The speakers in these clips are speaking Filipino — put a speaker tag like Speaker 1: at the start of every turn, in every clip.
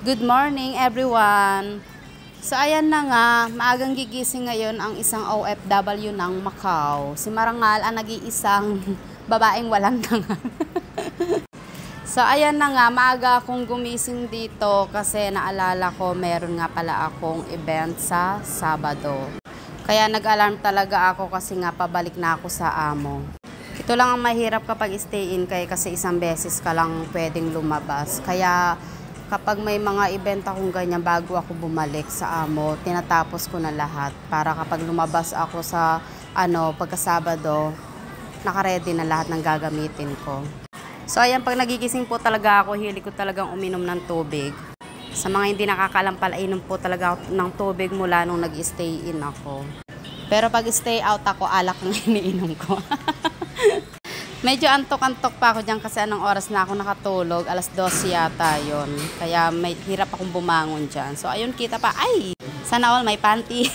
Speaker 1: Good morning everyone! So ayan na nga, maagang gigising ngayon ang isang OFW ng Macau. Si Marangal ang nag-iisang babaeng walang tangan. So ayan na nga, maaga akong gumising dito kasi naalala ko meron nga pala akong event sa Sabado. Kaya nag-alarm talaga ako kasi nga pabalik na ako sa amo. Ito lang ang mahirap kapag stay in kasi isang beses ka lang pwedeng lumabas. Kaya kapag may mga event akong ganyan bago ako bumalik sa amo, tinatapos ko na lahat para kapag lumabas ako sa pagkasabado, nakaredy na lahat ng gagamitin ko. So ayan, pag nagigising po talaga ako, hilig ko talagang uminom ng tubig. Sa mga hindi nakakaalam pala, inom po talaga ako ng tubig mula nung nag-stay in ako. Pero pag stay out ako, alak ang iniinom ko. Medyo antok-antok pa ako dyan kasi anong oras na ako nakatulog, alas 12 yata yon. Kaya may hirap akong bumangon dyan. So ayun, kita pa, ay! Sana all may panty.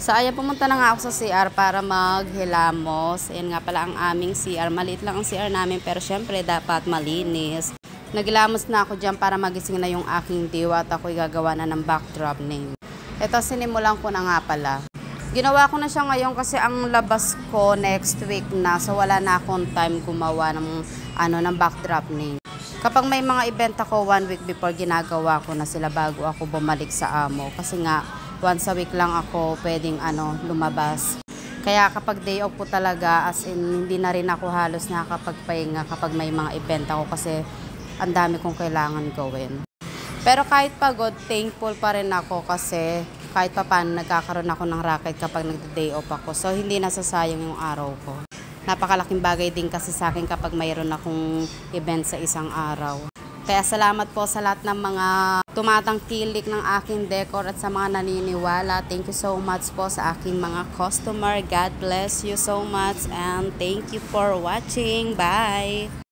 Speaker 1: So ayan, pumunta na nga ako sa CR para maghilamos. Ayan nga pala ang aming CR. Maliit lang ang CR namin pero syempre dapat malinis. Naghilamos na ako dyan para magising na yung aking diwa at ako'y gagawa na ng backdrop name. Ito, sinimulan ko na nga pala. Ginawa ko na siya ngayon kasi ang labas ko next week na. So wala na akong time gumawa ng backdrop name. Kapag may mga event ako 1 week before, ginagawa ko na sila bago ako bumalik sa amo. Kasi nga once a week lang ako pwedeng lumabas. Kaya kapag day off po talaga, as in hindi na rin ako halos nakakapagpahinga kapag may mga event ako kasi ang dami kong kailangan gawin. Pero kahit pagod, thankful pa rin ako kasi kahit pa paano nagkakaroon ako ng racket kapag nagda-day off ako. So hindi nasasayang yung araw ko. Napakalaking bagay din kasi sa akin kapag mayroon akong event sa isang araw. Kaya salamat po sa lahat ng mga tumatangkilik ng aking decor at sa mga naniniwala. Thank you so much po sa aking mga customer. God bless you so much and thank you for watching. Bye!